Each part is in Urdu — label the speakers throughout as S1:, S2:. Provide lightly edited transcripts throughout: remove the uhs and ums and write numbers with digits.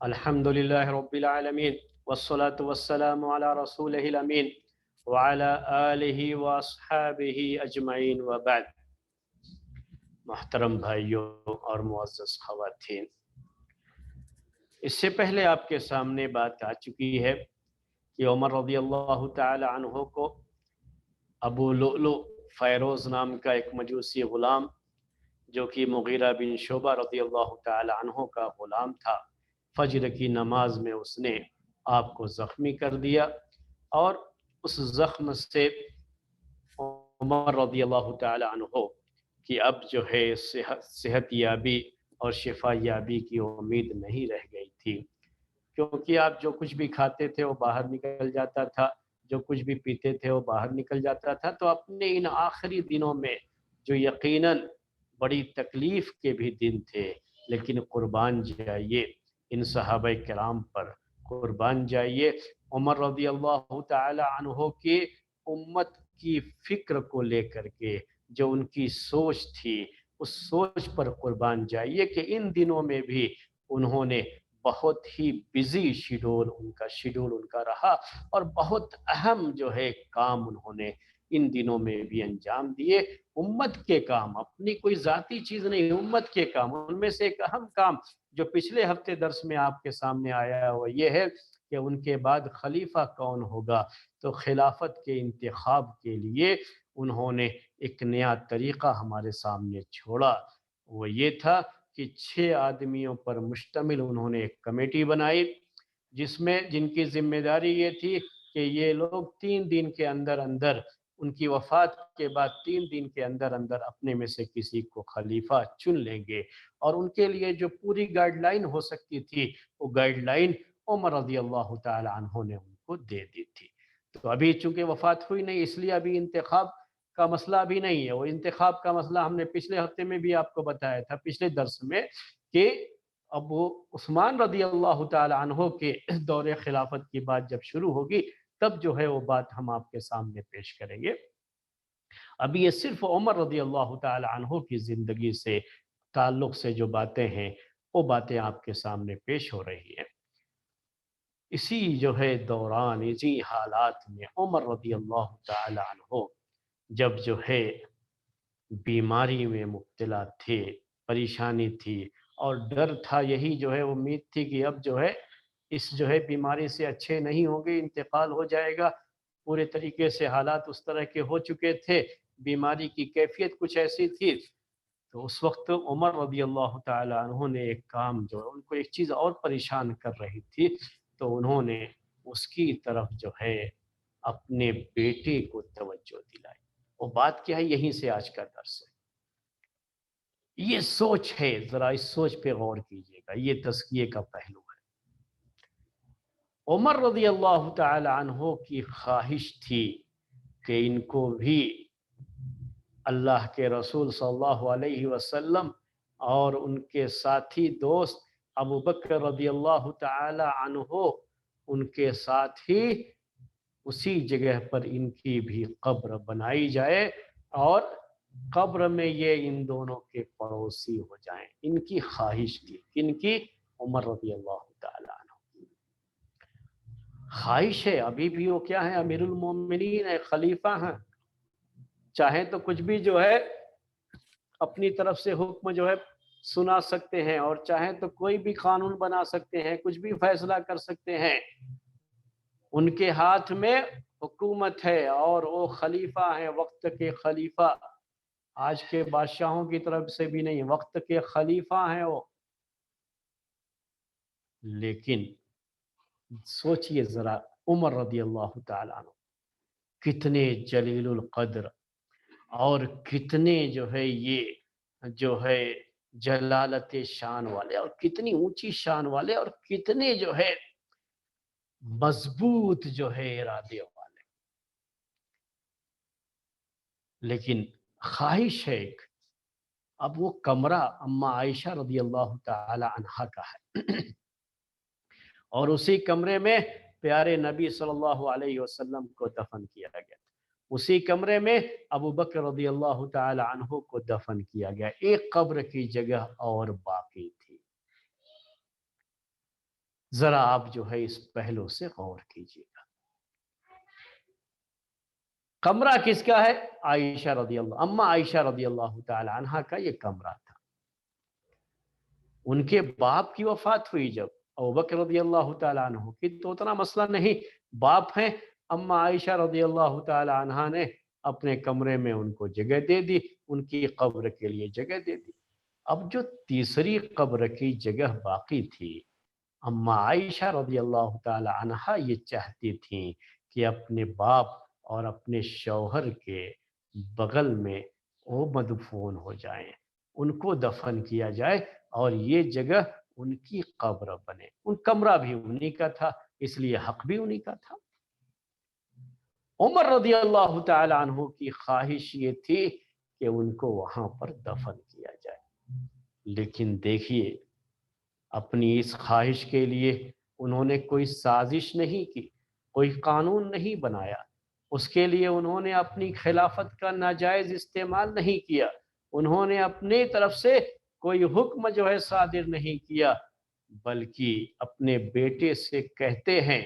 S1: الحمدللہ رب العالمین والصلاة والسلام علی رسولہ الامین وعلی آلہ واصحابہ اجمعین وبعد۔ محترم بھائیوں اور معزز خواتین، اس سے پہلے آپ کے سامنے بات آ چکی ہے کہ عمر رضی اللہ تعالی عنہ کو ابو لؤلؤ فیروز نام کا ایک مجوسی غلام، جو کہ مغیرہ بن شعبہ رضی اللہ تعالی عنہ کا غلام تھا، فجر کی نماز میں اس نے آپ کو زخمی کر دیا، اور اس زخم سے عمر رضی اللہ تعالی عنہ کہ اب جو ہے صحت یابی اور شفا یابی کی امید نہیں رہ گئی تھی، کیونکہ آپ جو کچھ بھی کھاتے تھے وہ باہر نکل جاتا تھا، جو کچھ بھی پیتے تھے وہ باہر نکل جاتا تھا۔ تو اپنے ان آخری دنوں میں جو یقیناً بڑی تکلیف کے بھی دن تھے، لیکن قربان جائیے ان صحابہ کرام پر، قربان جائیے عمر رضی اللہ تعالی عنہ کی امت کی فکر کو لے کر کے جو ان کی سوچ تھی، اس سوچ پر قربان جائیے کہ ان دنوں میں بھی انہوں نے بہت ہی بزی شیڈول ان کا رہا، اور بہت اہم جو ہے کام انہوں نے ان دنوں میں بھی انجام دیے، امت کے کام، اپنی کوئی ذاتی چیز نہیں، امت کے کام۔ ان میں سے ایک اہم کام جو پچھلے ہفتے درس میں آپ کے سامنے آیا وہ یہ ہے کہ ان کے بعد خلیفہ کون ہوگا، تو خلافت کے انتخاب کے لیے انہوں نے ایک نیا طریقہ ہمارے سامنے چھوڑا۔ وہ یہ تھا کہ 6 آدمیوں پر مشتمل انہوں نے ایک کمیٹی بنائی، جن کی ذمہ داری یہ تھی کہ یہ لوگ 3 دن کے اندر ان کی وفات کے بعد 3 دن کے اندر اپنے میں سے کسی کو خلیفہ چن لیں گے، اور ان کے لیے جو پوری گائیڈ لائن ہو سکتی تھی وہ گائیڈ لائن عمر رضی اللہ تعالی عنہ نے ان کو دے دی تھی۔ تو ابھی چونکہ وفات ہوئی نہیں، اس لیے ابھی انتخاب کا مسئلہ بھی نہیں ہے۔ وہ انتخاب کا مسئلہ ہم نے پچھلے ہفتے میں بھی آپ کو بتایا تھا، پچھلے درس میں، کہ اب وہ عثمان رضی اللہ تعالی عنہ کے دور خلافت کی بات جب شروع ہوگی تب جو ہے وہ بات ہم آپ کے سامنے پیش کریں گے۔ ابھی یہ صرف عمر رضی اللہ تعالی عنہ کی زندگی سے تعلق سے جو باتیں ہیں وہ باتیں آپ کے سامنے پیش ہو رہی ہیں۔ اسی جو ہے دوران، اسی حالات میں عمر رضی اللہ تعالی عنہ جب جو ہے بیماری میں مبتلا تھے، پریشانی تھی اور ڈر تھا، یہی جو ہے امید تھی کہ اب جو ہے اس جو ہے بیماری سے اچھے نہیں ہوں گے، انتقال ہو جائے گا۔ پورے طریقے سے حالات اس طرح کے ہو چکے تھے، بیماری کی کیفیت کچھ ایسی تھی۔ تو اس وقت عمر رضی اللہ تعالی عنہ نے ایک کام، جو ان کو ایک چیز اور پریشان کر رہی تھی، تو انہوں نے اس کی طرف جو ہے اپنے بیٹے کو توجہ دلائی۔ وہ بات کیا ہے، یہیں سے آج کا درس ہے۔ یہ سوچ ہے، ذرا اس سوچ پہ غور کیجئے گا، یہ تزکیے کا پہلو ہے۔ عمر رضی اللہ تعالی عنہ کی خواہش تھی کہ ان کو بھی اللہ کے رسول صلی اللہ علیہ وسلم اور ان کے ساتھی دوست ابو بکر رضی اللہ تعالی عنہ ان کے ساتھ ہی اسی جگہ پر ان کی بھی قبر بنائی جائے، اور قبر میں یہ ان دونوں کے پڑوسی ہو جائیں۔ ان کی خواہش تھی، ان کی عمر رضی اللہ تعالی عنہ خواہش ہے۔ ابھی بھی وہ کیا ہے، امیر المومنین ہے، خلیفہ ہیں، چاہیں تو کچھ بھی جو ہے اپنی طرف سے حکم جو ہے سنا سکتے ہیں، اور چاہیں تو کوئی بھی قانون بنا سکتے ہیں، کچھ بھی فیصلہ کر سکتے ہیں۔ ان کے ہاتھ میں حکومت ہے، اور وہ خلیفہ ہیں، وقت کے خلیفہ، آج کے بادشاہوں کی طرف سے بھی نہیں، وقت کے خلیفہ ہیں وہ۔ لیکن سوچئے ذرا، عمر رضی اللہ تعالیٰ عنہ کتنے جلیل القدر اور کتنے جو ہے یہ جو ہے جلالت شان والے، اور کتنی اونچی شان والے، اور کتنے جو ہے مضبوط جو ہے ارادے والے۔ لیکن خواہش ہے ایک، اب وہ کمرہ اما عائشہ رضی اللہ تعالی عنہا کا ہے، اور اسی کمرے میں پیارے نبی صلی اللہ علیہ وسلم کو دفن کیا گیا، اسی کمرے میں ابو بکر رضی اللہ تعالی عنہ کو دفن کیا گیا۔ ایک قبر کی جگہ اور باقی تھی۔ ذرا آپ جو ہے اس پہلو سے غور کیجیے گا۔ کمرہ کس کا ہے؟ عائشہ رضی اللہ، اما عائشہ رضی اللہ تعالی عنہا کا یہ کمرہ تھا۔ ان کے باپ کی وفات ہوئی جب، ابوبکر رضی اللہ تعالی عنہ کی تو اتنا مسئلہ نہیں، باپ ہیں، اما عائشہ رضی اللہ تعالی عنہا نے اپنے کمرے میں ان کو جگہ دے دی، ان کی قبر کے لیے جگہ دے دی۔ اب جو تیسری قبر کی جگہ باقی تھی، اما عائشہ رضی اللہ تعالی عنہا یہ چاہتی تھیں کہ اپنے باپ اور اپنے شوہر کے بغل میں وہ مدفون ہو جائیں، ان کو دفن کیا جائے اور یہ جگہ ان کی قبر بنے۔ ان کمرہ بھی انہی کا تھا، اس لیے حق بھی انہی کا تھا۔ عمر رضی اللہ تعالی عنہ کی خواہش یہ تھی کہ ان کو وہاں پر دفن کیا جائے، لیکن دیکھیے اپنی اس خواہش کے لیے انہوں نے کوئی سازش نہیں کی، کوئی قانون نہیں بنایا، اس کے لیے انہوں نے اپنی خلافت کا ناجائز استعمال نہیں کیا، انہوں نے اپنی طرف سے کوئی حکم جو ہے صادر نہیں کیا، بلکہ اپنے بیٹے سے کہتے ہیں،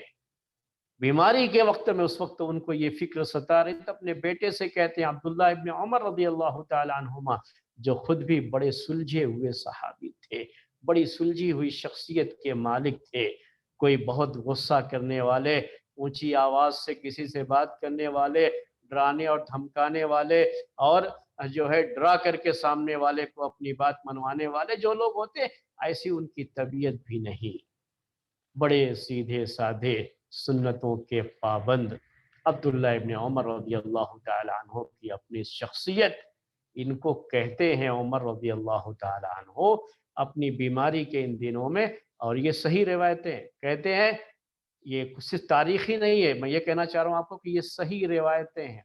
S1: بیماری کے وقت میں اس وقت ان کو یہ فکر ستا رہی تھی، اپنے بیٹے سے کہتے ہیں عبداللہ ابن عمر رضی اللہ تعالی عنہما، جو خود بھی بڑے سلجھے ہوئے صحابی تھے، بڑی سلجھی ہوئی شخصیت کے مالک تھے، کوئی بہت غصہ کرنے والے، اونچی آواز سے کسی سے بات کرنے والے، ڈرانے اور دھمکانے والے، اور جو ہے ڈرا کر کے سامنے والے کو اپنی بات منوانے والے جو لوگ ہوتے، ایسی ان کی طبیعت بھی نہیں۔ بڑے سیدھے سادھے سنتوں کے پابند عبداللہ ابن عمر رضی اللہ تعالی عنہ کی اپنی شخصیت، ان کو کہتے ہیں عمر رضی اللہ تعالی عنہ اپنی بیماری کے ان دنوں میں، اور یہ صحیح روایتیں کہتے ہیں، یہ صرف تاریخی نہیں ہے، میں یہ کہنا چاہ رہا ہوں آپ کو کہ یہ صحیح روایتیں ہیں،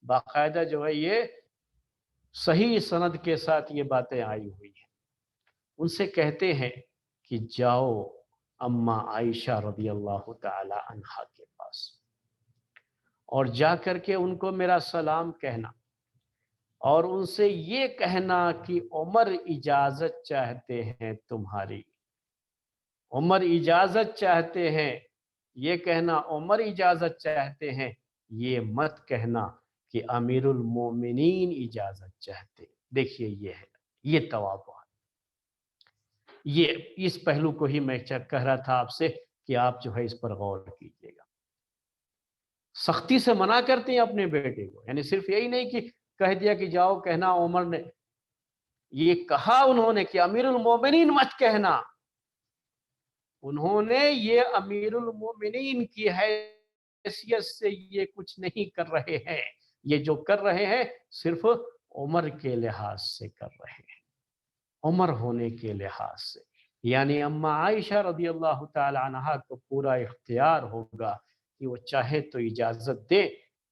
S1: باقاعدہ جو ہے یہ صحیح سند کے ساتھ یہ باتیں آئی ہوئی ہیں۔ ان سے کہتے ہیں کہ جاؤ اما عائشہ رضی اللہ تعالی عنہا کے پاس اور جا کر کے ان کو میرا سلام کہنا، اور ان سے یہ کہنا کہ عمر اجازت چاہتے ہیں تمہاری، عمر اجازت چاہتے ہیں، یہ کہنا عمر اجازت چاہتے ہیں، یہ مت کہنا کہ امیر المومنین اجازت چاہتے۔ دیکھیے یہ ہے، یہ تواضع، یہ اس پہلو کو ہی میں کہہ رہا تھا آپ سے کہ آپ جو ہے اس پر غور کیجیے گا۔ سختی سے منع کرتے ہیں اپنے بیٹے کو، یعنی صرف یہی نہیں کہ کہہ دیا کہ جاؤ کہنا عمر نے، یہ کہا انہوں نے کہ امیر المومنین مت کہنا، انہوں نے یہ امیر المومنین کی حیثیت سے یہ کچھ نہیں کر رہے ہیں، یہ جو کر رہے ہیں صرف عمر کے لحاظ سے کر رہے ہیں، عمر ہونے کے لحاظ سے، یعنی اما عائشہ رضی اللہ تعالی عنہا کو پورا اختیار ہوگا کہ وہ چاہے تو اجازت دے،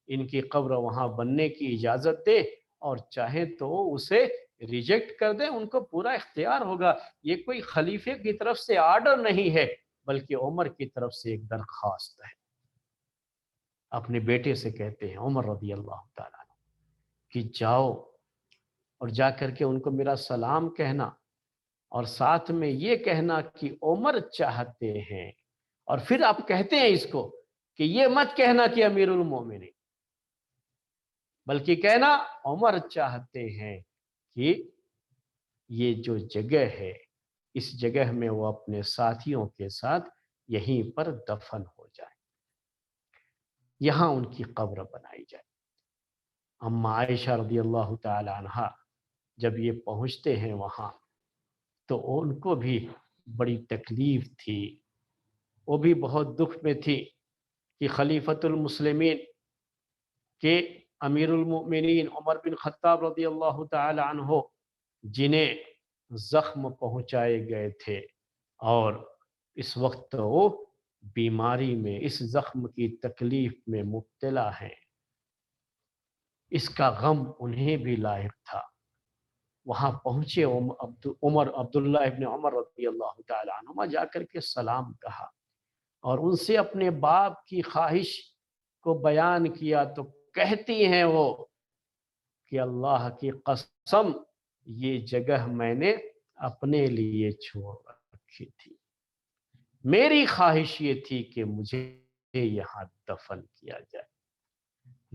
S1: ان کی قبر وہاں بننے کی اجازت دے، اور چاہے تو اسے ریجیکٹ کر دے، ان کو پورا اختیار ہوگا۔ یہ کوئی خلیفے کی طرف سے آرڈر نہیں ہے، بلکہ عمر کی طرف سے ایک درخواست ہے۔ اپنے بیٹے سے کہتے ہیں عمر رضی اللہ تعالیٰ عنہ کہ جاؤ اور جا کر کے ان کو میرا سلام کہنا، اور ساتھ میں یہ کہنا کہ عمر چاہتے ہیں، اور پھر آپ کہتے ہیں اس کو کہ یہ مت کہنا کہ امیر المومنین، بلکہ کہنا عمر چاہتے ہیں کہ یہ جو جگہ ہے اس جگہ میں وہ اپنے ساتھیوں کے ساتھ یہیں پر دفن ہو جائے، یہاں ان کی قبر بنائی جائے۔ اما عائشہ رضی اللہ تعالی عنہا جب یہ پہنچتے ہیں وہاں تو ان کو بھی بڑی تکلیف تھی، وہ بھی بہت دکھ میں تھی کہ خلیفۃ المسلمین کے امیر المؤمنین عمر بن خطاب رضی اللہ تعالی عنہ جنہیں زخم پہنچائے گئے تھے، اور اس وقت وہ بیماری میں اس زخم کی تکلیف میں مبتلا ہیں، اس کا غم انہیں بھی لاحق تھا۔ وہاں پہنچے عبداللہ ابن عمر رضی اللہ تعالی عنہما، جا کر کے سلام کہا اور ان سے اپنے باپ کی خواہش کو بیان کیا، تو کہتی ہیں وہ کہ اللہ کی قسم یہ جگہ میں نے اپنے لیے چھوڑ رکھی تھی، میری خواہش یہ تھی کہ مجھے یہاں دفن کیا جائے،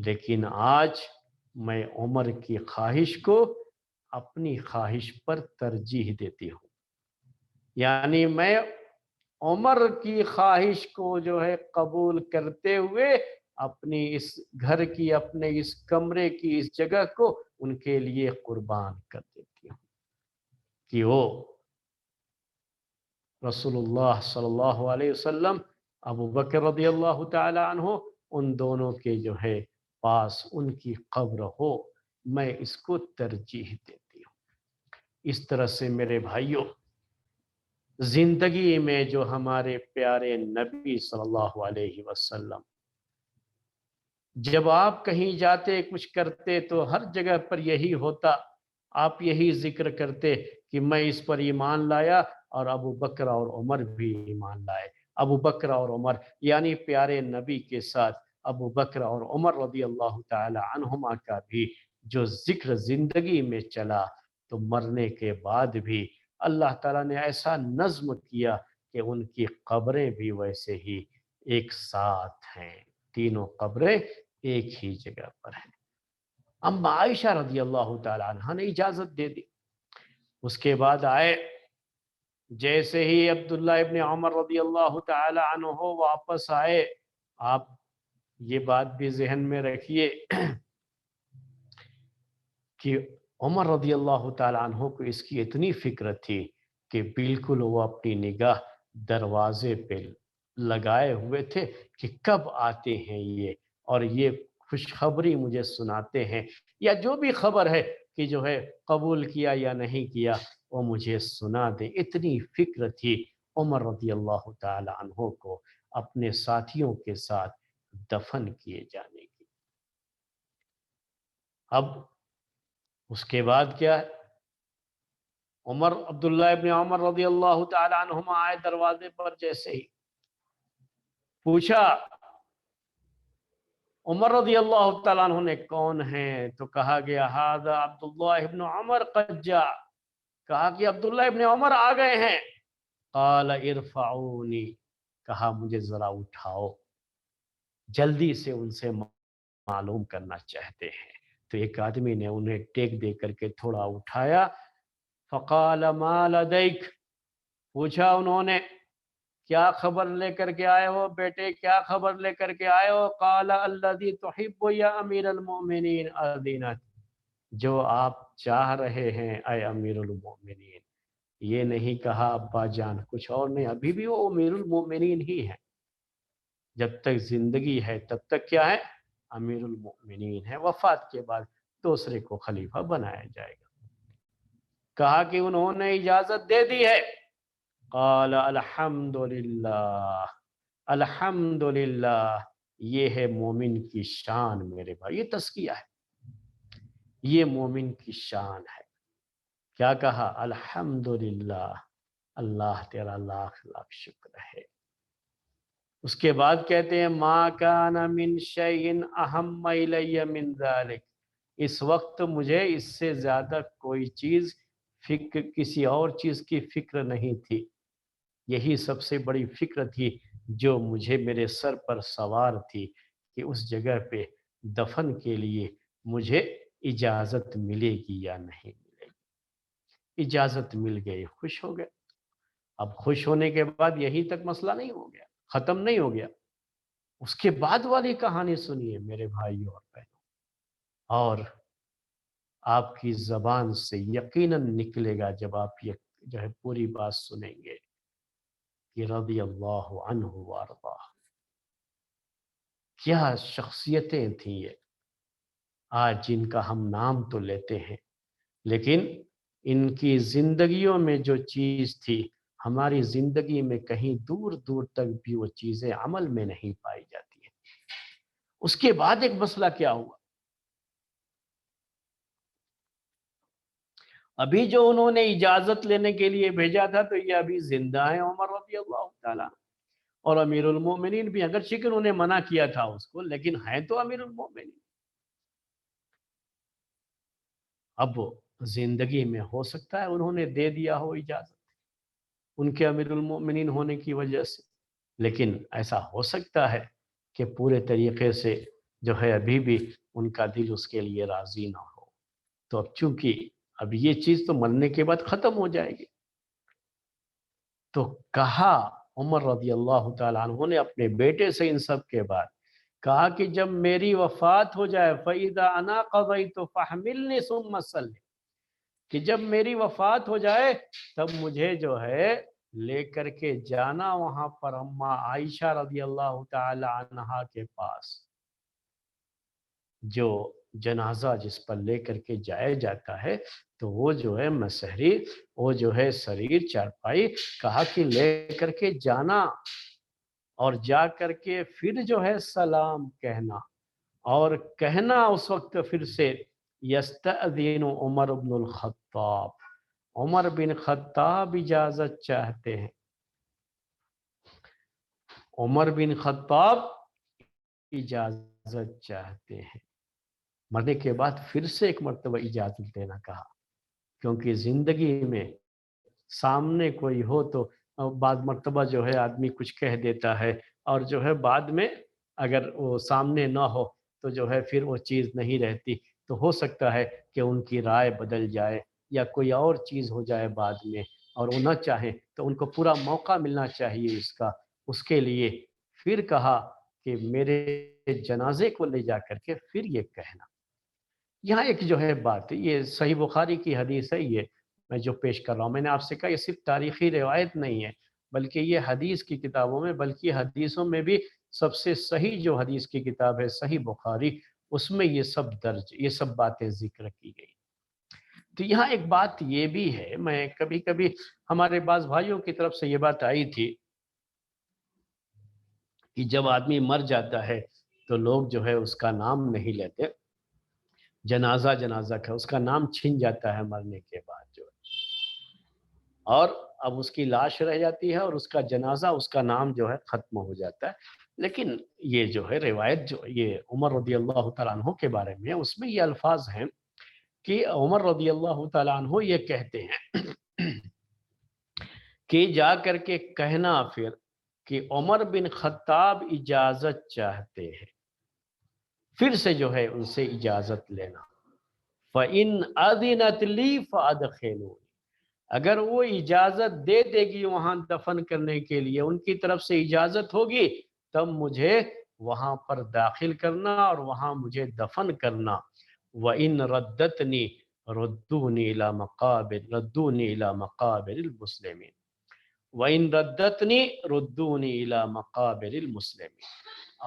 S1: لیکن آج میں عمر کی خواہش کو اپنی خواہش پر ترجیح دیتی ہوں، یعنی میں عمر کی خواہش کو جو ہے قبول کرتے ہوئے اپنی اس گھر کی، اپنے اس کمرے کی اس جگہ کو ان کے لیے قربان کر دیتی ہوں کہ وہ رسول اللہ صلی اللہ علیہ وسلم، ابو بکر رضی اللہ تعالی عنہ، ان دونوں کے جو ہے پاس ان کی قبر ہو، میں اس کو ترجیح دیتی ہوں۔ اس طرح سے میرے بھائیوں، زندگی میں جو ہمارے پیارے نبی صلی اللہ علیہ وسلم، جب آپ کہیں جاتے کچھ کرتے تو ہر جگہ پر یہی ہوتا، آپ یہی ذکر کرتے کہ میں اس پر ایمان لایا اور ابو بکر اور عمر بھی ایمان لائے۔ ابو بکر اور عمر یعنی پیارے نبی کے ساتھ ابو بکر اور عمر رضی اللہ تعالی عنہما کا بھی جو ذکر زندگی میں چلا، تو مرنے کے بعد بھی اللہ تعالیٰ نے ایسا نظم کیا کہ ان کی قبریں بھی ویسے ہی ایک ساتھ ہیں، تینوں قبریں ایک ہی جگہ پر ہیں۔ اما عائشہ رضی اللہ تعالی عنہ نے اجازت دے دی۔ اس کے بعد آئے، جیسے ہی عبداللہ ابن عمر رضی اللہ تعالی عنہ واپس آئے، آپ یہ بات بھی ذہن میں رکھیے کہ عمر رضی اللہ تعالی عنہ کو اس کی اتنی فکر تھی کہ بالکل وہ اپنی نگاہ دروازے پہ لگائے ہوئے تھے کہ کب آتے ہیں یہ اور یہ خوشخبری مجھے سناتے ہیں، یا جو بھی خبر ہے کہ جو ہے قبول کیا یا نہیں کیا وہ مجھے سنا دے۔ اتنی فکر تھی عمر رضی اللہ تعالی عنہ کو اپنے ساتھیوں کے ساتھ دفن کیے جانے کی۔ اب اس کے بعد کیا ہے، عبداللہ ابن عمر رضی اللہ تعالی عنہما آئے دروازے پر، جیسے ہی پوچھا عمر رضی اللہ تعالیٰ عنہ نے کون ہیں، تو کہا گیا ھذا عبداللہ ابن عمر قد جاء، کہا کہ عبداللہ ابن عمر آ گئے ہیں۔ قال ارفعونی، کہا مجھے ذرا اٹھاؤ، جلدی سے ان سے معلوم کرنا چاہتے ہیں۔ تو ایک آدمی نے انہیں ٹیک دے کر کے تھوڑا اٹھایا۔ فقال ما لدیک، پوچھا انہوں نے کیا خبر لے کر کے آئے ہو بیٹے، کیا خبر لے کر کے آئے ہو؟ قال الذی تحب یا امیر المؤمنین اذنت، جو آپ چاہ رہے ہیں اے امیر المؤمنین۔ یہ نہیں کہا ابا جان، کچھ اور نہیں، ابھی بھی وہ امیر المؤمنین ہی ہیں، جب تک زندگی ہے تب تک کیا ہے، امیر المؤمنین ہے، وفات کے بعد دوسرے کو خلیفہ بنایا جائے گا۔ کہا کہ انہوں نے اجازت دے دی ہے۔ قال الحمدللہ، الحمدللہ، یہ ہے مومن کی شان میرے بھائی، یہ تزکیہ ہے، یہ مومن کی شان ہے۔ کیا کہا؟ الحمدللہ، اللہ تیرا لاکھ لاکھ شکر ہے۔ اس کے بعد کہتے ہیں ما کان من شیء اہم الی من ذلک، اس وقت مجھے اس سے زیادہ کوئی چیز کسی اور چیز کی فکر نہیں تھی، یہی سب سے بڑی فکر تھی جو مجھے میرے سر پر سوار تھی کہ اس جگہ پہ دفن کے لیے مجھے اجازت ملے گی یا نہیں ملے گی۔ اجازت مل گئی، خوش ہو گئے۔ اب خوش ہونے کے بعد یہی تک مسئلہ نہیں ہو گیا، ختم نہیں ہو گیا، اس کے بعد والی کہانی سنیے میرے بھائیوں اور بہنوں، اور آپ کی زبان سے یقیناً نکلے گا جب آپ یہ جو ہے پوری بات سنیں گے کہ رضی اللہ عنہ وارضہ، کیا شخصیتیں تھیں یہ، آج جن کا ہم نام تو لیتے ہیں لیکن ان کی زندگیوں میں جو چیز تھی ہماری زندگی میں کہیں دور دور تک بھی وہ چیزیں عمل میں نہیں پائی جاتی ہیں۔ اس کے بعد ایک مسئلہ کیا ہوا، ابھی جو انہوں نے اجازت لینے کے لیے بھیجا تھا تو یہ ابھی زندہ ہیں عمر رضی اللہ تعالیٰ اور امیر المومنین بھی، اگرچہ کہ انہوں نے منع کیا تھا اس کو، لیکن ہیں تو امیر المومنین۔ اب زندگی میں ہو سکتا ہے انہوں نے دے دیا ہو اجازت، ان کے امیر المؤمنین ہونے کی وجہ سے، لیکن ایسا ہو سکتا ہے کہ پورے طریقے سے جو ہے ابھی بھی ان کا دل اس کے لیے راضی نہ ہو۔ تو اب چونکہ اب یہ چیز تو مرنے کے بعد ختم ہو جائے گی، تو کہا عمر رضی اللہ تعالیٰ عنہ نے اپنے بیٹے سے ان سب کے بعد کہا کہ جب میری وفات ہو جائے فَإِذَا أَنَا قَضَيْتُ فَاحْمِلْنِي ثُمَّ صَلِّ، کہ جب میری وفات ہو جائے تب مجھے جو ہے لے کر کے جانا وہاں پر اماں عائشہ رضی اللہ تعالی عنہا کے پاس، جو جنازہ جس پر لے کر کے جایا جاتا ہے تو وہ جو ہے مسحری، وہ جو ہے سریر چارپائی، کہا کہ لے کر کے جانا اور جا کر کے پھر جو ہے سلام کہنا، اور کہنا اس وقت پھر سے یستأذن عمر بن الخطاب، عمر بن خطاب اجازت چاہتے ہیں، عمر بن خطاب اجازت چاہتے ہیں۔ مرنے کے بعد پھر سے ایک مرتبہ اجازت دینا کہا، کیونکہ زندگی میں سامنے کوئی ہو تو بعض مرتبہ جو ہے آدمی کچھ کہہ دیتا ہے، اور جو ہے بعد میں اگر وہ سامنے نہ ہو تو جو ہے پھر وہ چیز نہیں رہتی، تو ہو سکتا ہے کہ ان کی رائے بدل جائے یا کوئی اور چیز ہو جائے بعد میں، اور وہ نہ چاہیں تو ان کو پورا موقع ملنا چاہیے اس کے لیے پھر کہا کہ میرے جنازے کو لے جا کر کے پھر یہ کہنا۔ یہاں ایک جو ہے بات، یہ صحیح بخاری کی حدیث ہے، یہ میں جو پیش کر رہا ہوں، میں نے آپ سے کہا یہ صرف تاریخی روایت نہیں ہے بلکہ یہ حدیث کی کتابوں میں، بلکہ حدیثوں میں بھی سب سے صحیح جو حدیث کی کتاب ہے صحیح بخاری، اس میں یہ سب درج، یہ سب باتیں ذکر کی گئی۔ تو یہاں ایک بات یہ بھی ہے، میں کبھی کبھی ہمارے بعض بھائیوں کی طرف سے یہ بات آئی تھی کہ جب آدمی مر جاتا ہے تو لوگ جو ہے اس کا نام نہیں لیتے، جنازہ کا اس کا نام چھن جاتا ہے مرنے کے بعد جو ہے، اور اب اس کی لاش رہ جاتی ہے اور اس کا جنازہ، اس کا نام جو ہے ختم ہو جاتا ہے۔ لیکن یہ جو ہے روایت جو یہ عمر رضی اللہ تعالیٰ عنہ کے بارے میں، اس میں یہ الفاظ ہیں کہ عمر رضی اللہ تعالیٰ عنہ یہ کہتے ہیں کہ جا کر کے کہنا پھر کہ عمر بن خطاب اجازت چاہتے ہیں، پھر سے جو ہے ان سے اجازت لینا۔ فَإِنْ أَذِنَتْ لِي فَأَدْخِلُونِ، اگر وہ اجازت دے دے گی وہاں دفن کرنے کے لیے، ان کی طرف سے اجازت ہوگی، تب مجھے وہاں پر داخل کرنا اور وہاں مجھے دفن کرنا۔ وَإِنْ رَدَّتْنِي رُدُّونِي إِلَى مَقَابِرِ الْمُسْلِمِينَ، وَإِنْ رَدَّتْنِي رُدُّونِي إِلَى مَقَابِرِ الْمُسْلِمِينَ،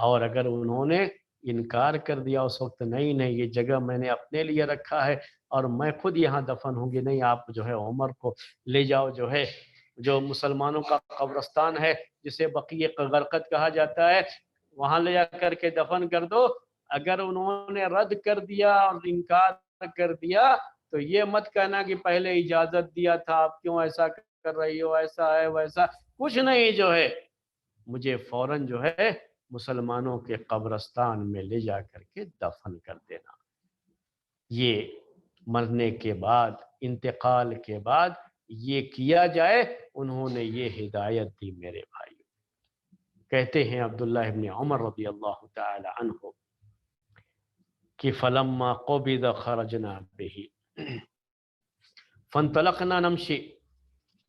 S1: اور اگر انہوں نے انکار کر دیا اس وقت، نہیں یہ جگہ میں نے اپنے لیے رکھا ہے اور میں خود یہاں دفن ہوں گی، نہیں آپ جو ہے عمر کو لے جاؤ، جو ہے جو مسلمانوں کا قبرستان ہے جسے بقیع غرقد کہا جاتا ہے، وہاں لے جا کر کے دفن کر دو۔ اگر انہوں نے رد کر دیا اور انکار کر دیا تو یہ مت کہنا کہ پہلے اجازت دیا تھا، آپ کیوں ایسا کر رہی ہو، ایسا ہے ویسا کچھ نہیں، جو ہے مجھے فوراً جو ہے مسلمانوں کے قبرستان میں لے جا کر کے دفن کر دینا۔ یہ مرنے کے بعد، انتقال کے بعد یہ کیا جائے، انہوں نے یہ ہدایت دی میرے بھائی۔ کہتے ہیں عبداللہ ابن عمر رضی اللہ تعالی عنہ کہ فلما قبض خرجنا به فانطلقنا نمشي،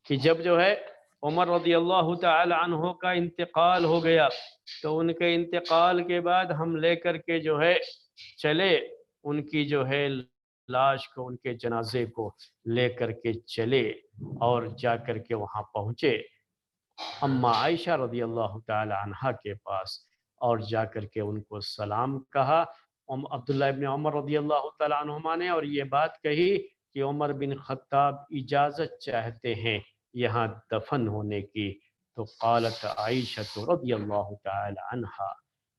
S1: کہ جب جو ہے عمر رضی اللہ تعالی عنہ کا انتقال ہو گیا تو ان کے انتقال کے بعد ہم لے کر کے جو ہے چلے، ان کی جو ہے لاش کو، ان کے جنازے کو لے کر کے چلے اور جا کر کے وہاں پہنچے اماں عائشہ رضی اللہ تعالی عنہ کے پاس، اور جا کر کے ان کو سلام کہا عبداللہ ابن عمر رضی اللہ تعالی عنہما نے، اور یہ بات کہی کہ عمر بن خطاب اجازت چاہتے ہیں یہاں دفن ہونے کی۔ تو قالت عائشہ رضی اللہ تعالی عنہ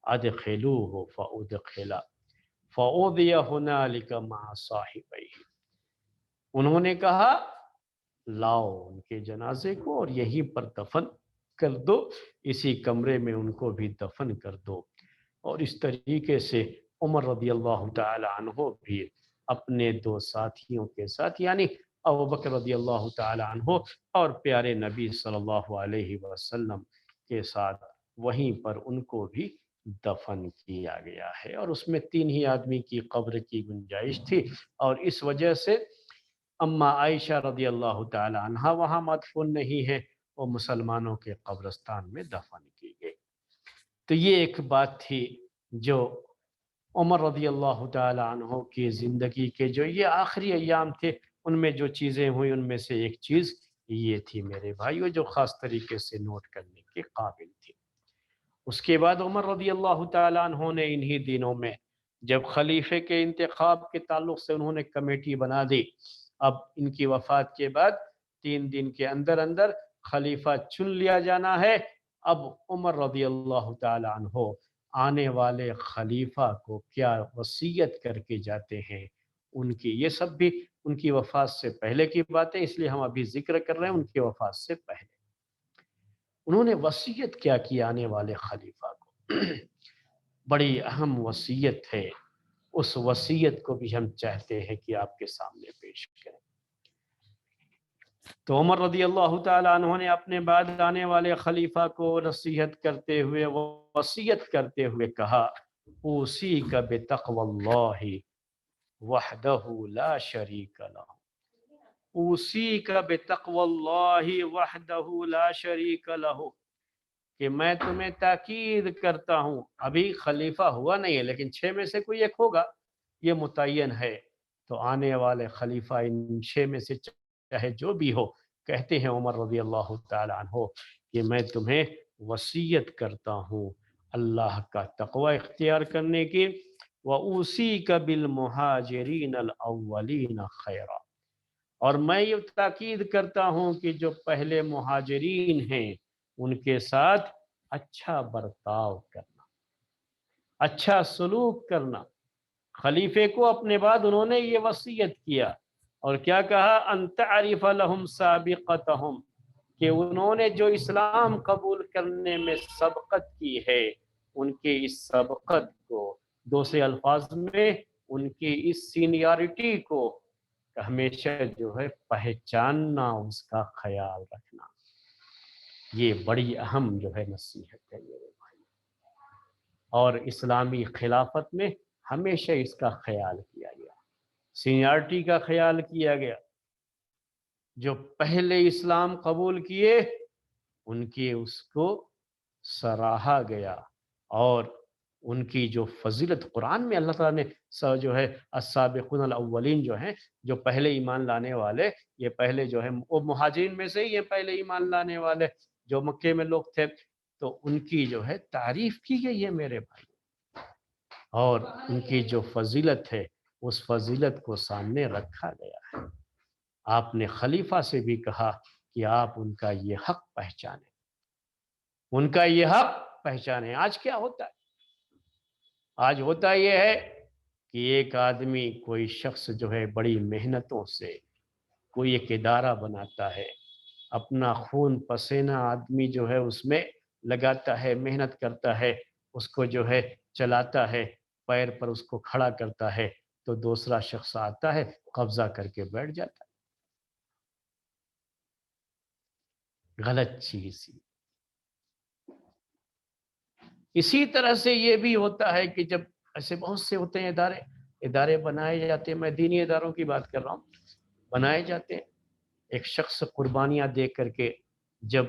S1: ادخلوه فادخل فاوضی هنالک مع صاحبیہ، انہوں نے کہا لاؤ ان کے جنازے کو اور یہیں پر دفن کر دو، اسی کمرے میں ان کو بھی دفن کر دو۔ اور اس طریقے سے عمر رضی اللہ تعالی عنہ بھی اپنے دو ساتھیوں کے ساتھ، یعنی ابو بکر رضی اللہ تعالی عنہ اور پیارے نبی صلی اللہ علیہ وسلم کے ساتھ وہیں پر ان کو بھی دفن کیا گیا ہے، اور اس میں 3 ہی آدمی کی قبر کی گنجائش تھی، اور اس وجہ سے اما عائشہ رضی اللہ تعالی عنہ وہاں مدفون نہیں ہے، وہ مسلمانوں کے قبرستان میں دفن کی گئی۔ تو یہ ایک بات تھی جو عمر رضی اللہ تعالی عنہ کی زندگی کے جو یہ آخری ایام تھے ان میں جو چیزیں ہوئی، ان میں سے ایک چیز یہ تھی میرے بھائیو جو خاص طریقے سے نوٹ کرنے کے قابل تھی۔ اس کے بعد عمر رضی اللہ تعالی عنہ نے انہی دنوں میں جب خلیفے کے انتخاب کے تعلق سے انہوں نے کمیٹی بنا دی، اب ان کی وفات کے بعد 3 دن کے اندر اندر خلیفہ چن لیا جانا ہے۔ اب عمر رضی اللہ تعالی عنہ آنے والے خلیفہ کو کیا وصیت کر کے جاتے ہیں، ان کی یہ سب بھی ان کی وفات سے پہلے کی باتیں، اس لیے ہم ابھی ذکر کر رہے ہیں ان کی وفات سے پہلے انہوں نے وصیت کیا کی آنے والے خلیفہ کو۔ بڑی اہم وصیت ہے، اس وصیت کو بھی ہم چاہتے ہیں کہ آپ کے سامنے پیش کریں۔ تو عمر رضی اللہ تعالی عنہ نے اپنے بعد آنے والے خلیفہ کو نصیحت کرتے ہوئے وصیت کرتے ہوئے کہا، اوصیک بتقوی اللہ وحدہ لا شریک لہ، اوصیک بتقوی اللہ وحدہ لا شریک لہ، کہ میں تمہیں تاکید کرتا ہوں، ابھی خلیفہ ہوا نہیں ہے لیکن 6 میں سے کوئی ایک ہوگا، یہ متعین ہے، تو آنے والے خلیفہ ان 6 میں سے چاہے جو بھی ہو، کہتے ہیں عمر رضی اللہ تعالی عنہ کہ میں تمہیں وصیت کرتا ہوں اللہ کا تقوی اختیار کرنے کی، وَأُوصِيكَ بِالْمُهَاجِرِينَ الْأَوَّلِينَ خَيْرًا، اور میں یہ تاکید کرتا ہوں کہ جو پہلے مہاجرین ہیں ان کے ساتھ اچھا برتاؤ کرنا، اچھا سلوک کرنا۔ خلیفے کو اپنے بعد انہوں نے یہ وصیت کیا اور کیا کہا، ان تعرف لهم سابقتهم، کہ انہوں نے جو اسلام قبول کرنے میں سبقت کی ہے، ان کی اس سبقت کو، دوسرے الفاظ میں ان کی اس سینیارٹی کو ہمیشہ جو ہے پہچاننا، اس کا خیال رکھنا، یہ بڑی اہم جو ہے نصیحت ہے میرے بھائی، اور اسلامی خلافت میں ہمیشہ اس کا خیال کیا گیا، سینیارٹی کا خیال کیا گیا۔ جو پہلے اسلام قبول کیے ان کی اس کو سراہا گیا، اور ان کی جو فضیلت قرآن میں اللہ تعالیٰ نے جو ہے السابقون الاولین جو ہیں، جو پہلے ایمان لانے والے، یہ پہلے جو ہے وہ مہاجرین میں سے یہ پہلے ایمان لانے والے جو مکے میں لوگ تھے، تو ان کی جو ہے تعریف کی گئی ہے میرے بھائی، اور ان کی جو فضیلت ہے اس فضیلت کو سامنے رکھا گیا ہے۔ آپ نے خلیفہ سے بھی کہا کہ آپ ان کا یہ حق پہچانیں، ان کا یہ حق پہچانیں۔ آج کیا ہوتا ہے؟ آج ہوتا یہ ہے کہ ایک آدمی، کوئی شخص جو ہے بڑی محنتوں سے کوئی ایک ادارہ بناتا ہے، اپنا خون پسینہ آدمی جو ہے اس میں لگاتا ہے، محنت کرتا ہے، اس کو جو ہے چلاتا ہے، پیر پر اس کو کھڑا کرتا ہے، تو دوسرا شخص آتا ہے، قبضہ کر کے بیٹھ جاتا ہے۔ غلط چیز۔ اسی طرح سے یہ بھی ہوتا ہے کہ جب ایسے بہت سے ہوتے ہیں ادارے بنائے جاتے ہیں، میں دینی اداروں کی بات کر رہا ہوں، بنائے جاتے ہیں، ایک شخص قربانیاں دے کر کے جب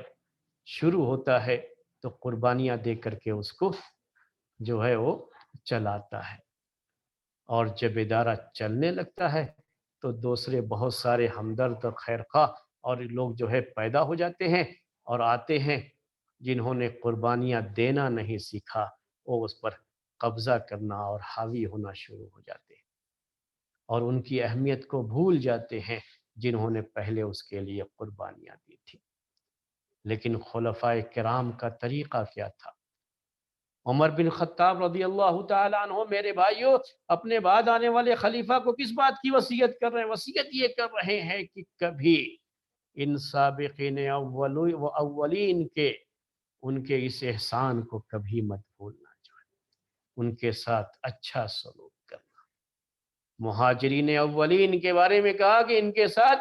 S1: شروع ہوتا ہے تو قربانیاں دے کر کے اس کو جو ہے وہ چلاتا ہے، اور جب ادارہ چلنے لگتا ہے تو دوسرے بہت سارے ہمدرد اور خیرخواہ اور لوگ جو ہے پیدا ہو جاتے ہیں اور آتے ہیں، جنہوں نے قربانیاں دینا نہیں سیکھا، وہ اس پر قبضہ کرنا اور حاوی ہونا شروع ہو جاتے ہیں، اور ان کی اہمیت کو بھول جاتے ہیں جنہوں نے پہلے اس کے لیے قربانیاں دی تھی۔ لیکن خلفائے کرام کا طریقہ کیا تھا؟ عمر بن خطاب رضی اللہ تعالی عنہ میرے بھائیوں اپنے بعد آنے والے خلیفہ کو کس بات کی وصیت کر رہے ہیں؟ وصیت یہ کر رہے ہیں کہ کبھی ان سابقین اولین کے ان کے اس احسان کو کبھی مت بھولنا، جو ہے ان کے ساتھ اچھا سلوک کرنا۔ مہاجرین اولین کے بارے میں کہا کہ ان کے ساتھ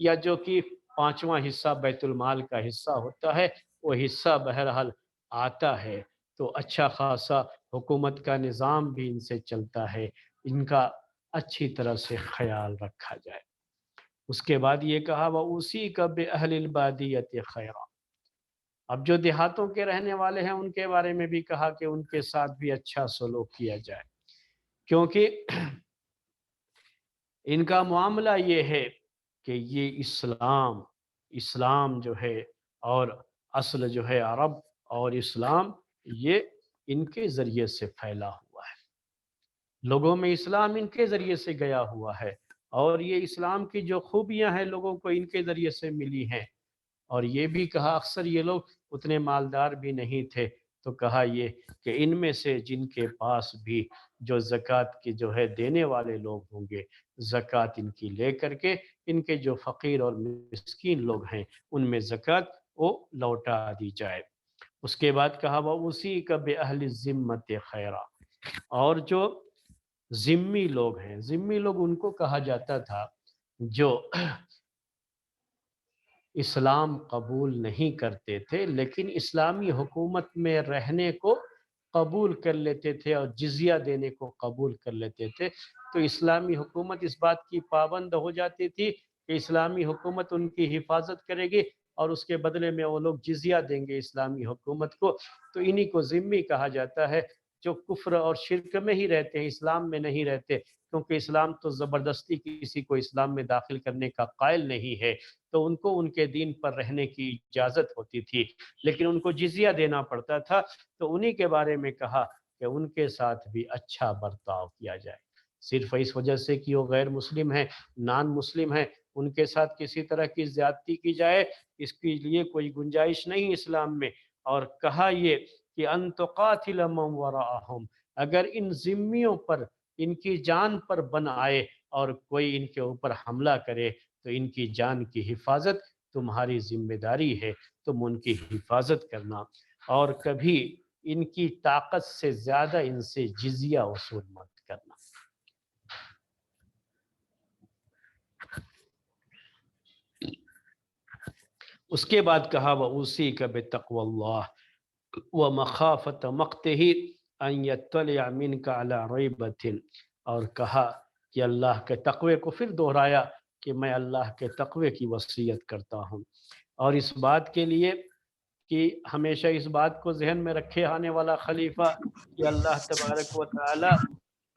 S1: یا جو کہ 5واں حصہ بیت المال کا حصہ ہوتا ہے وہ حصہ بہرحال آتا ہے، تو اچھا خاصا حکومت کا نظام بھی ان سے چلتا ہے، ان کا اچھی طرح سے خیال رکھا جائے۔ اس کے بعد یہ کہا وَأُوصِيكَ بِأَهْلِ الْبَادِيَةِ خَيْرًا۔ اب جو دیہاتوں کے رہنے والے ہیں ان کے بارے میں بھی کہا کہ ان کے ساتھ بھی اچھا سلوک کیا جائے، کیونکہ ان کا معاملہ یہ ہے کہ یہ اسلام جو ہے، اور اصل جو ہے عرب اور اسلام، یہ ان کے ذریعے سے پھیلا ہوا ہے، لوگوں میں اسلام ان کے ذریعے سے گیا ہوا ہے، اور یہ اسلام کی جو خوبیاں ہیں لوگوں کو ان کے ذریعے سے ملی ہیں۔ اور یہ بھی کہا اکثر یہ لوگ اتنے مالدار بھی نہیں تھے، تو کہا یہ کہ ان میں سے جن کے پاس بھی جو زکوٰۃ کی جو ہے دینے والے لوگ ہوں گے، زکوٰۃ ان کی لے کر کے ان کے جو فقیر اور مسکین لوگ ہیں ان میں زکوٰۃ وہ لوٹا دی جائے۔ اس کے بعد کہا وَأُوصِيكَ بِأَهْلِ الذِّمَّةِ خَيْرًا۔ اور جو ذمی لوگ ہیں، ذمی لوگ ان کو کہا جاتا تھا جو اسلام قبول نہیں کرتے تھے لیکن اسلامی حکومت میں رہنے کو قبول کر لیتے تھے اور جزیہ دینے کو قبول کر لیتے تھے، تو اسلامی حکومت اس بات کی پابند ہو جاتی تھی کہ اسلامی حکومت ان کی حفاظت کرے گی اور اس کے بدلے میں وہ لوگ جزیہ دیں گے اسلامی حکومت کو، تو انہی کو ذمی کہا جاتا ہے، جو کفر اور شرک میں ہی رہتے ہیں، اسلام میں نہیں رہتے، کیونکہ اسلام تو زبردستی کسی کو اسلام میں داخل کرنے کا قائل نہیں ہے، تو ان کو ان کے دین پر رہنے کی اجازت ہوتی تھی، لیکن ان کو جزیہ دینا پڑتا تھا، تو انہی کے بارے میں کہا کہ ان کے ساتھ بھی اچھا برتاؤ کیا جائے، صرف اس وجہ سے کہ وہ غیر مسلم ہیں، نان مسلم ہیں، ان کے ساتھ کسی طرح کی زیادتی کی جائے اس کے لیے کوئی گنجائش نہیں اسلام میں۔ اور کہا یہ کہ ان تقاتل من وراءہم، اگر ان ذمیوں پر، ان کی جان پر بن آئے اور کوئی ان کے اوپر حملہ کرے تو ان کی جان کی حفاظت تمہاری ذمہ داری ہے، تم ان کی حفاظت کرنا، اور کبھی ان کی طاقت سے زیادہ ان سے جزیہ وصول مت کرنا۔ اس کے بعد کہا وَأُوصِيكَ بِتَقْوَى اللَّهِ وَمَخَافَةَ مَقْتِهِ أَن يَطَّلِعَ مِنْكَ عَلَى رَيْبَةٍ، اور کہا کہ اللہ کے تقوی کو پھر دہرایا کہ میں اللہ کے تقوی کی وصیت کرتا ہوں، اور اس بات کے لیے کہ ہمیشہ اس بات کو ذہن میں رکھے آنے والا خلیفہ کہ اللہ تبارک و تعالی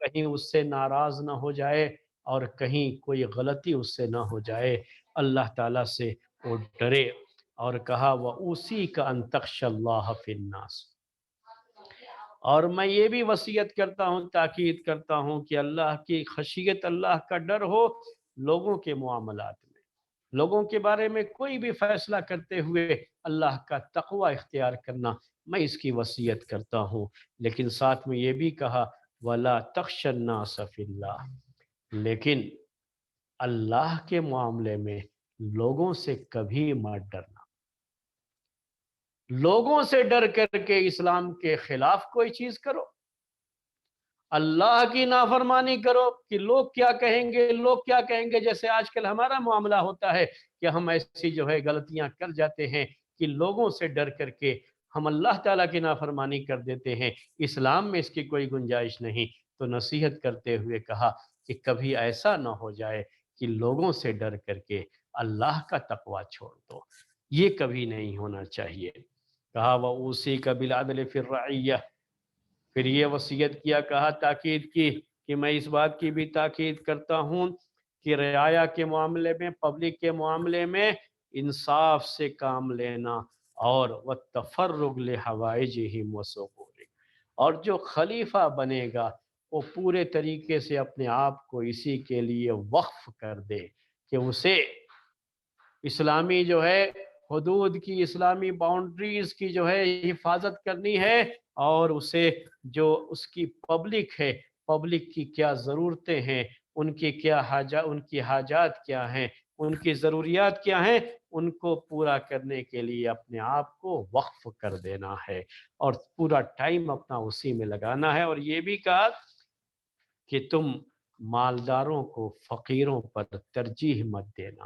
S1: کہیں اس سے ناراض نہ ہو جائے اور کہیں کوئی غلطی اس سے نہ ہو جائے، اللہ تعالیٰ سے وہ ڈرے، اور کہا وَأُوصِيكَ أَن تَخْشَ اللَّهَ فِي النَّاسِ۔ اور میں یہ بھی وصیت کرتا ہوں، تاکید کرتا ہوں کہ اللہ کی خشیت، اللہ کا ڈر ہو لوگوں کے معاملات میں، لوگوں کے بارے میں کوئی بھی فیصلہ کرتے ہوئے اللہ کا تقوی اختیار کرنا، میں اس کی وصیت کرتا ہوں۔ لیکن ساتھ میں یہ بھی کہا وَلَا تَخْشَ النَّاسَ فِي اللَّهِ، لیکن اللہ کے معاملے میں لوگوں سے کبھی مت ڈرنا، لوگوں سے ڈر کر کے اسلام کے خلاف کوئی چیز کرو، اللہ کی نافرمانی کرو کہ لوگ کیا کہیں گے، لوگ کیا کہیں گے، جیسے آج کل ہمارا معاملہ ہوتا ہے کہ ہم ایسی جو ہے غلطیاں کر جاتے ہیں کہ لوگوں سے ڈر کر کے ہم اللہ تعالیٰ کی نافرمانی کر دیتے ہیں، اسلام میں اس کی کوئی گنجائش نہیں۔ تو نصیحت کرتے ہوئے کہا کہ کبھی ایسا نہ ہو جائے کہ لوگوں سے ڈر کر کے اللہ کا تقوی چھوڑ دو، یہ کبھی نہیں ہونا چاہیے۔ کہا وَأُوصِيكَ بِالْعَدْلِ فِي الرَّعِيَّةِ، پھر یہ وصیت کیا، کہا تاکید کی کہ میں اس بات کی بھی تاکید کرتا ہوں کہ رعایا کے معاملے میں، پبلک کے معاملے میں انصاف سے کام لینا، اور وَالتَّفَرُّغْ لِحَوَائِجِهِمْ وَصُغُورِهِمْ، اور جو خلیفہ بنے گا وہ پورے طریقے سے اپنے آپ کو اسی کے لیے وقف کر دے کہ اسے اسلامی جو ہے حدود کی، اسلامی باؤنڈریز کی جو ہے حفاظت کرنی ہے، اور اسے جو اس کی پبلک ہے، پبلک کی کیا ضرورتیں ہیں، ان کی کیا ان کی حاجات کیا ہیں، ان کی ضروریات کیا ہیں، ان کو پورا کرنے کے لیے اپنے آپ کو وقف کر دینا ہے، اور پورا ٹائم اپنا اسی میں لگانا ہے۔ اور یہ بھی کہا کہ تم مالداروں کو فقیروں پر ترجیح مت دینا،